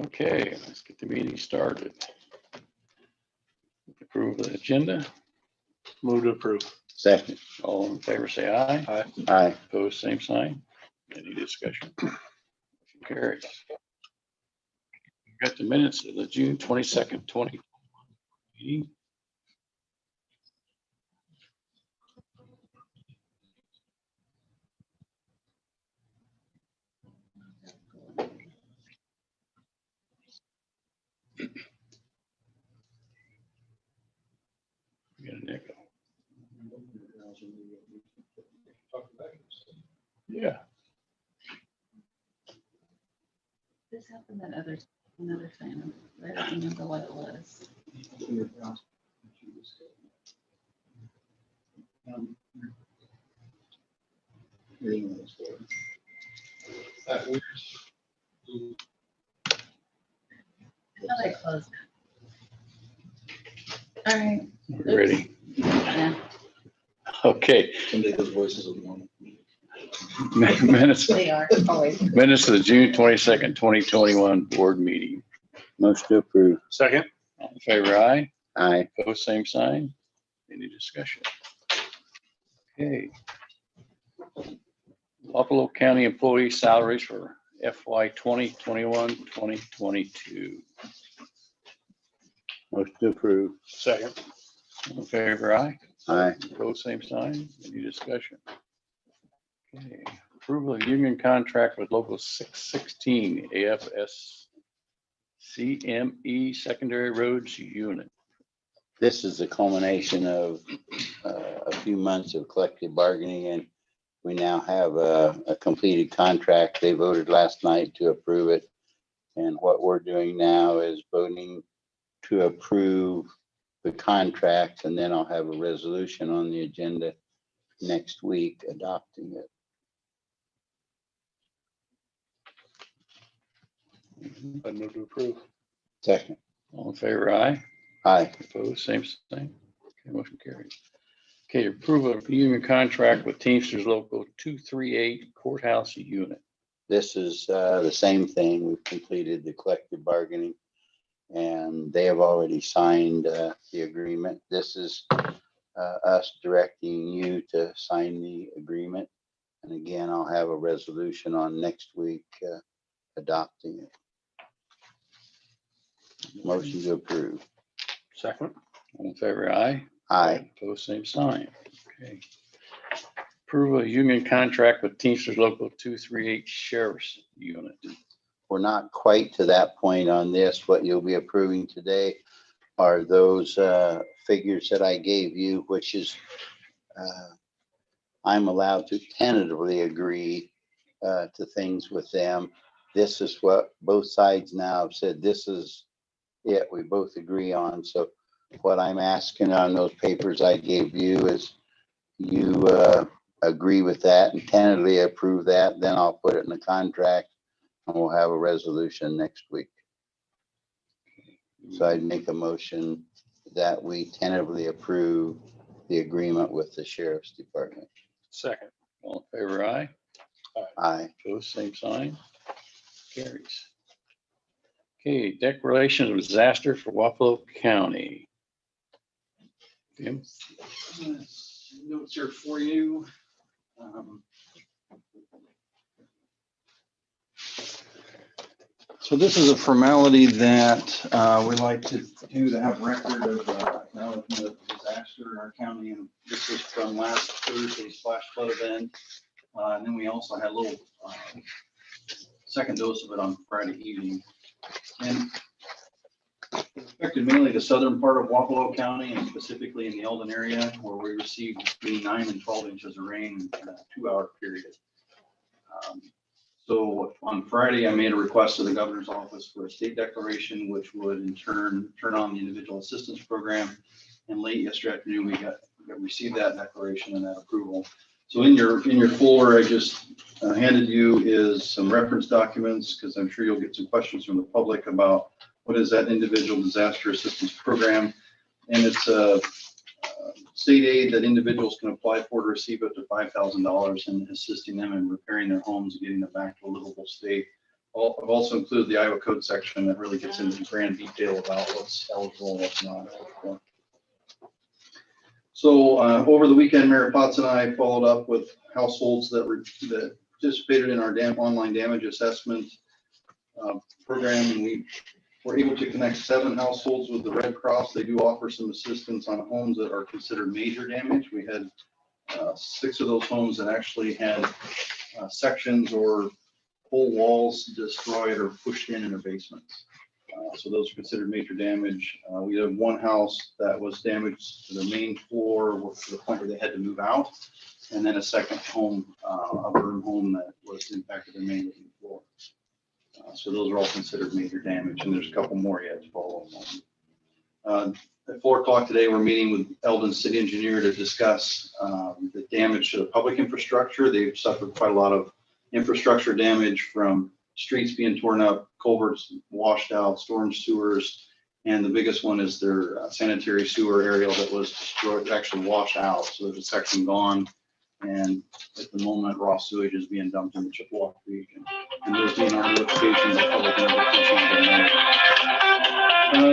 Okay, let's get the meeting started. Approve the agenda. Move to approve. Second. All in favor, say aye. Aye. Aye. Opposed, same sign. Any discussion? Motion carries. Got the minutes of the June 22nd, 2020 meeting. We got an echo. Yeah. This happened that another time. I don't remember what it was. I thought I closed it. All right. We're ready. Yeah. Okay. Someday those voices will be on. Minutes, They are always. minutes of the June 22nd, 2021 board meeting. Motion to approve. Second. All in favor, aye. Aye. Opposed, same sign. Any discussion? Okay. Wapello County employee salaries for FY 2021, 2022. Motion to approve. Second. All in favor, aye. Aye. Opposed, same sign. Any discussion? Okay. Approval of union contract with Local 616 AFS CME Secondary Roads Unit. This is the culmination of a few months of collective bargaining, and we now have a completed contract. They voted last night to approve it. And what we're doing now is voting to approve the contract, and then I'll have a resolution on the agenda next week adopting it. I move to approve. Second. All in favor, aye. Aye. Opposed, same sign. Okay, motion carries. Okay, approval of union contract with Teamsters Local 238 Courthouse Unit. This is the same thing. We've completed the collective bargaining, and they have already signed the agreement. This is us directing you to sign the agreement. And again, I'll have a resolution on next week adopting it. Motion to approve. Second. All in favor, aye. Aye. Opposed, same sign. Okay. Approval of union contract with Teamsters Local 238 Sheriff's Unit. We're not quite to that point on this. What you'll be approving today are those figures that I gave you, which is I'm allowed to tentatively agree to things with them. This is what both sides now have said, this is it, we both agree on. So what I'm asking on those papers I gave you is you agree with that and tentatively approve that, then I'll put it in the contract and we'll have a resolution next week. So I'd make a motion that we tentatively approve the agreement with the Sheriff's Department. Second. All in favor, aye. Aye. Opposed, same sign. Carries. Okay, declaration of disaster for Wapello County. Tim? Notes here for you. So this is a formality that we like to do to have record of acknowledgement of disaster in our county. And this is from last Thursday's flash flood event. And then we also had a little second dose of it on Friday evening. And it affected mainly the southern part of Wapello County and specifically in the Eldon area where we received between 9 and 12 inches of rain in a 2-hour period. So on Friday, I made a request to the governor's office for a state declaration, which would in turn on the individual assistance program. And late yesterday afternoon, we received that declaration and that approval. So in your folder, I just handed you is some reference documents because I'm sure you'll get some questions from the public about what is that individual disaster assistance program. And it's a state aid that individuals can apply for to receive up to $5,000 in assisting them in repairing their homes and getting them back to a livable state. I've also included the Iowa code section that really gets into grand detail about what's eligible and what's not eligible. So over the weekend, Mayor Potts and I followed up with households that participated in our online damage assessment program, and we were able to connect 7 households with the Red Cross. They do offer some assistance on homes that are considered major damage. We had 6 of those homes that actually had sections or whole walls destroyed or pushed in their basements. So those are considered major damage. We have 1 house that was damaged to the main floor to the point where they had to move out, and then a second home, a burn home that was impacted the main living floor. So those are all considered major damage, and there's a couple more yet to follow on. At 4 o'clock today, we're meeting with Eldon City Engineer to discuss the damage to the public infrastructure. They've suffered quite a lot of infrastructure damage from streets being torn up, culverts washed out, storm sewers, and the biggest one is their sanitary sewer aerial that was destroyed, actually washed out. So there's a section gone, and at the moment, raw sewage is being dumped in the Chippewa Creek, and there's being our notifications of public notifications.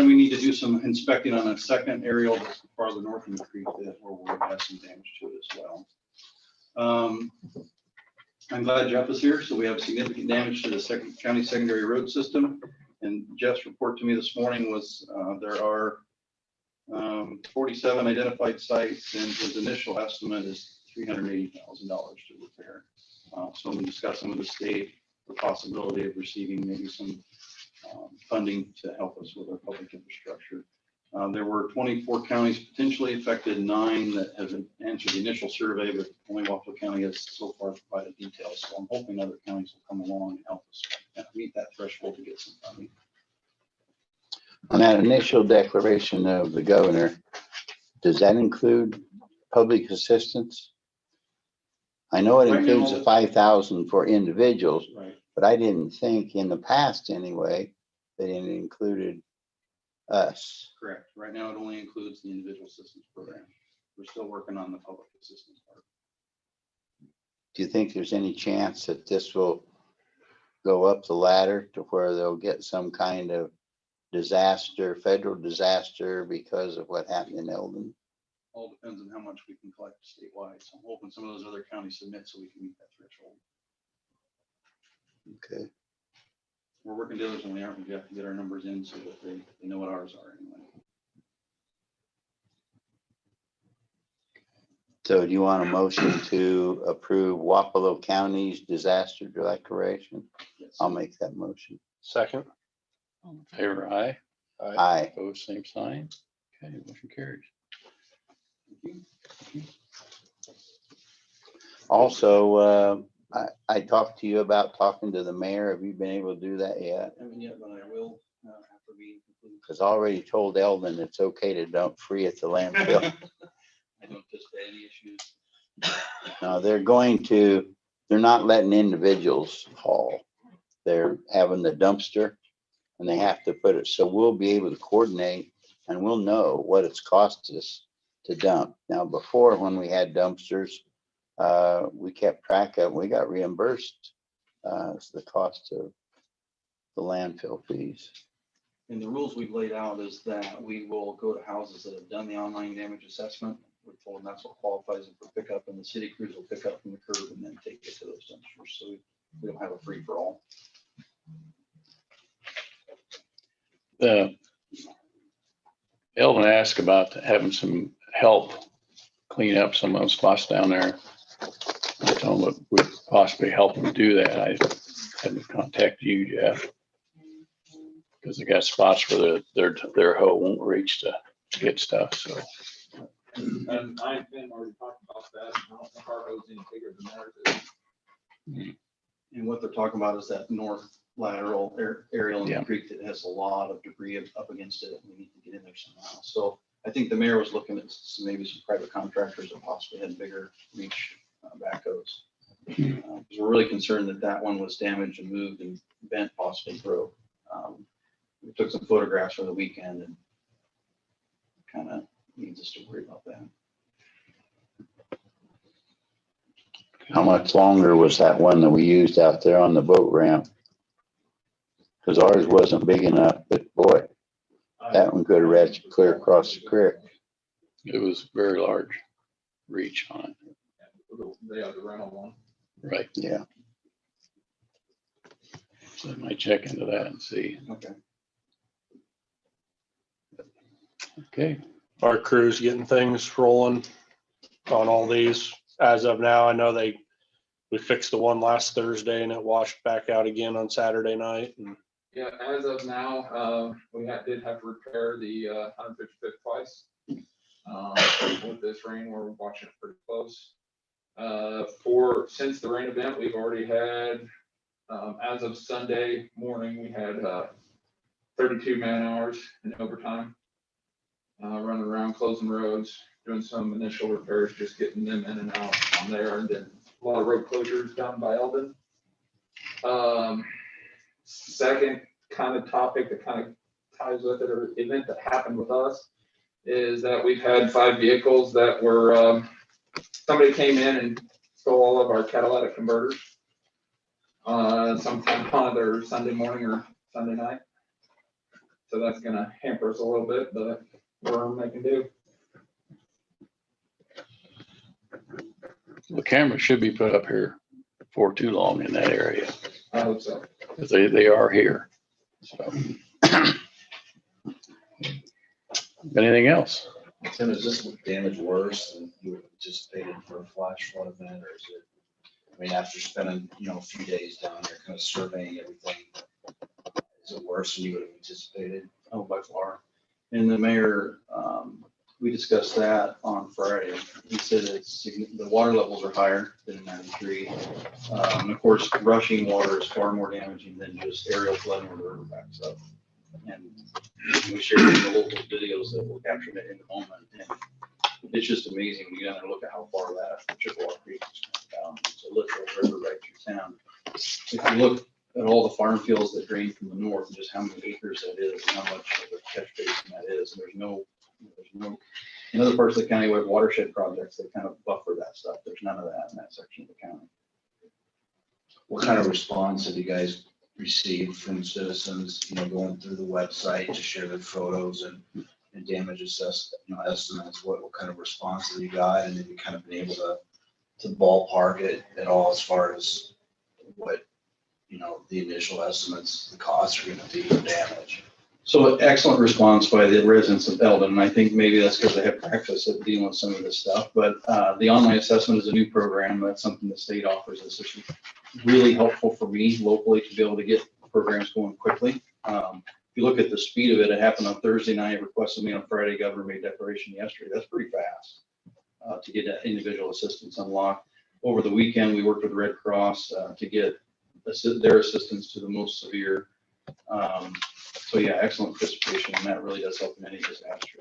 We need to do some inspecting on a second aerial that's farther north in the creek that where we have some damage to it as well. I'm glad Jeff is here. So we have significant damage to the county secondary road system. And Jeff's report to me this morning was there are 47 identified sites, and his initial estimate is $380,000 to repair. So I'm discussing with the state the possibility of receiving maybe some funding to help us with our public infrastructure. There were 24 counties potentially affected, 9 that have answered the initial survey, but only Wapello County has so far provided details. So I'm hoping other counties will come along and help us meet that threshold to get some funding. On that initial declaration of the governor, does that include public assistance? I know it Right now, includes the 5,000 for individuals, Right. but I didn't think in the past anyway that it included us. Correct. Right now, it only includes the individual assistance program. We're still working on the public assistance part. Do you think there's any chance that this will go up the ladder to where they'll get some kind of disaster, federal disaster because of what happened in Eldon? All depends on how much we can collect statewide. So I'm hoping some of those other counties submit so we can meet that threshold. Okay. We're working diligently, aren't we, Jeff, to get our numbers in so that they know what ours are anyway. So do you want a motion to approve Wapello County's disaster declaration? Yes. I'll make that motion. Second. All in favor, aye. Aye. Opposed, same sign. Okay, motion carries. Thank you. Also, I talked to you about talking to the mayor. Have you been able to do that yet? I haven't yet, but I will after we conclude. Because I already told Eldon it's okay to dump free at the landfill. I don't anticipate any issues. No, they're not letting individuals haul. They're having the dumpster and they have to put it, so we'll be able to coordinate and we'll know what it's cost us to dump. Now, before when we had dumpsters, we kept track of, we got reimbursed the cost of the landfill fees. And the rules we've laid out is that we will go to houses that have done the online damage assessment. We're told that's what qualifies it for pickup, and the city crews will pick up from the curb and then take it to those dumpsters. So we don't have a free for all. Eldon asked about having some help clean up some of those spots down there. I told him it would possibly help them do that. I hadn't contacted you, Jeff, because they got spots where their hoe won't reach to get stuff. So And I and Finn already talked about that. I don't think our road's any bigger than theirs is. And what they're talking about is that north lateral aerial in Yeah. the creek that has a lot of debris up against it. We need to get in there somehow. So I think the mayor was looking at maybe some private contractors that possibly had bigger reach backhoes. Because we're really concerned that that one was damaged and moved and bent, possibly broke. We took some photographs from the weekend and kind of needs us to worry about that. How much longer was that one that we used out there on the boat ramp? Cause ours wasn't big enough, but boy, that one could have reached clear across the creek. It was very large reach on it. They have the rental one. Right. Yeah. So I might check into that and see. Okay. Okay. Our crew's getting things rolling on all these as of now. I know we fixed the one last Thursday and it washed back out again on Saturday night. And Yeah, as of now, we did have to repair the 155th twice. With this rain, we're watching it pretty close. Since the rain event, we've already had, as of Sunday morning, we had 32 man hours in overtime. Running around, closing roads, doing some initial repairs, just getting them in and out on there, and then a lot of road closures down by Eldon. Second kind of topic that kind of ties with it, or event that happened with us, is that we've had 5 vehicles that were, somebody came in and stole all of our catalytic converters sometime on either Sunday morning or Sunday night. So that's gonna hamper us a little bit, but we're making do. The camera should be put up here for too long in that area. I hope so. Because they are here. So. Anything else? Tim, is this damage worse than you would have anticipated for a flash flood event, or is it, I mean, after spending, a few days down there kind of surveying everything, is it worse than you would have anticipated? Oh, by far. And the mayor, we discussed that on Friday. He said the water levels are higher than 93. And of course, rushing water is far more damaging than just aerial flooding where the river backs up. And we shared the local videos that were captured in the moment. And it's just amazing when you go down there and look at how far that Chippewa Creek is down. It's a literal river right through town. If you look at all the farm fields that drain from the north, and just how many acres that is, and how much of a catch basin that is, and there's no, in other parts of the county, we have watershed projects that kind of buffer that stuff. There's none of that in that section of the county. What kind of response have you guys received from citizens, going through the website to share their photos and damage estimates? What kind of response have you got? And have you kind of been able to ballpark it at all as far as what, the initial estimates, the costs are gonna be for damage? So excellent response by the residents of Eldon, and I think maybe that's because they have practice at dealing with some of this stuff, but the online assessment is a new program. That's something the state offers. It's just really helpful for me locally to be able to get programs going quickly. If you look at the speed of it, it happened on Thursday night, requested me on Friday, governor made declaration yesterday. That's pretty fast to get that individual assistance unlocked. Over the weekend, we worked with Red Cross to get their assistance to the most severe. So yeah, excellent participation, and that really does help in any disaster.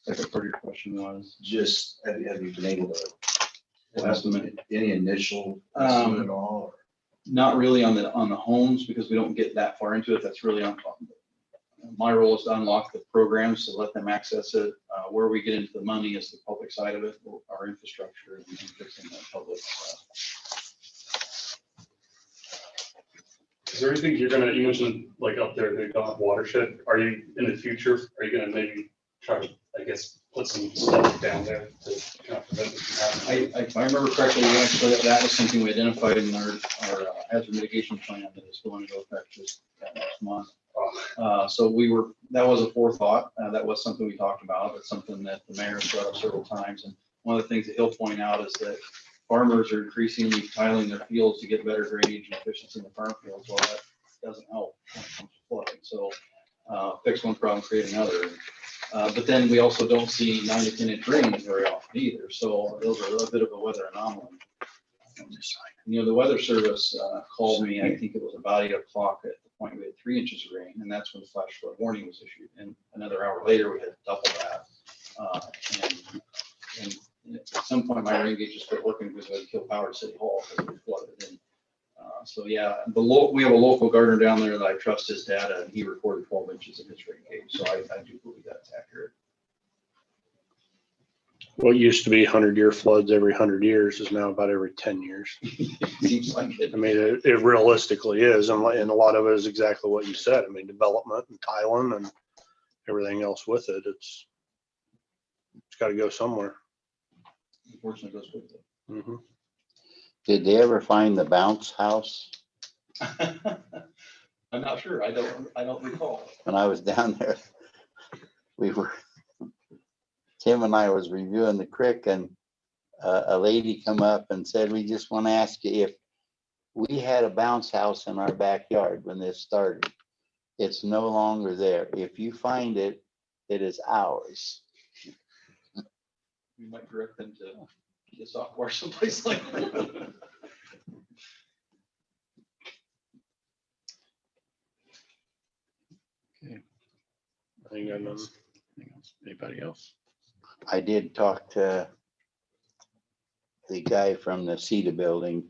Second part of your question was? Just, have you been able to Estimate. any initial estimate at all? Not really on the homes, because we don't get that far into it. That's really on my role is to unlock the programs to let them access it. Where we get into the money is the public side of it, our infrastructure and fixing the public. Is there anything you mentioned like up there, they don't have watershed. Are you in the future, are you gonna maybe try to, I guess, put some stuff down there to kind of prevent it from happening? If I remember correctly, that was something we identified in our hazard mitigation plan that is going into effect just next month. So that was a forethought. That was something we talked about. It's something that the mayor has brought up several times. And one of the things that he'll point out is that farmers are increasingly tiling their fields to get better drainage and efficiency in the farm fields. Well, that doesn't help when it comes to flooding. So fix one problem, create another. But then we also don't see 9 to 10 inch rains very often either. So those are a bit of a weather anomaly. The Weather Service called me, I think it was about 8 o'clock at the point we had 3 inches of rain, and that's when the flash flood warning was issued. And another hour later, we had double that. And at some point, my rain gauge just quit working because I had to kill power to City Hall because it was flooded. And so yeah, we have a local gardener down there that I trust his data, and he recorded 12 inches in his rain gauge. So I do believe that's accurate. What used to be 100-year floods every 100 years is now about every 10 years. Seems like it. I mean, it realistically is, and a lot of it is exactly what you said. I mean, development and tiling and everything else with it. It's got to go somewhere. Unfortunately, goes with it. Mhm. Did they ever find the bounce house? I'm not sure. I don't recall. When I was down there, Tim and I was reviewing the creek, and a lady come up and said, we just want to ask you if we had a bounce house in our backyard when this started. It's no longer there. If you find it, it is ours. We might direct them to get a software someplace like that. I think I know. Anything else? Anybody else? I did talk to the guy from the CETA building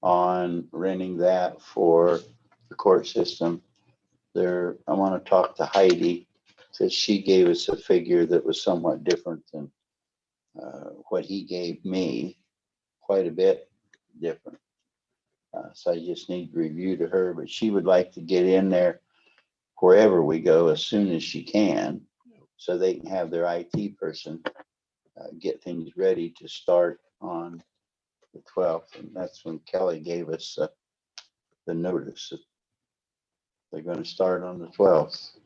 on renting that for the court system. I want to talk to Heidi, because she gave us a figure that was somewhat different than what he gave me, quite a bit different. So I just need to review to her, but she would like to get in there wherever we go as soon as she can, so they can have their IT person get things ready to start on the 12th. And that's when Kelly gave us the notice that they're going to start on the 12th.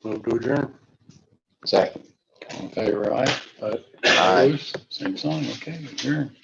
Move to adjourn. Second. All in favor, aye? Aye. Same sign, okay, adjourn.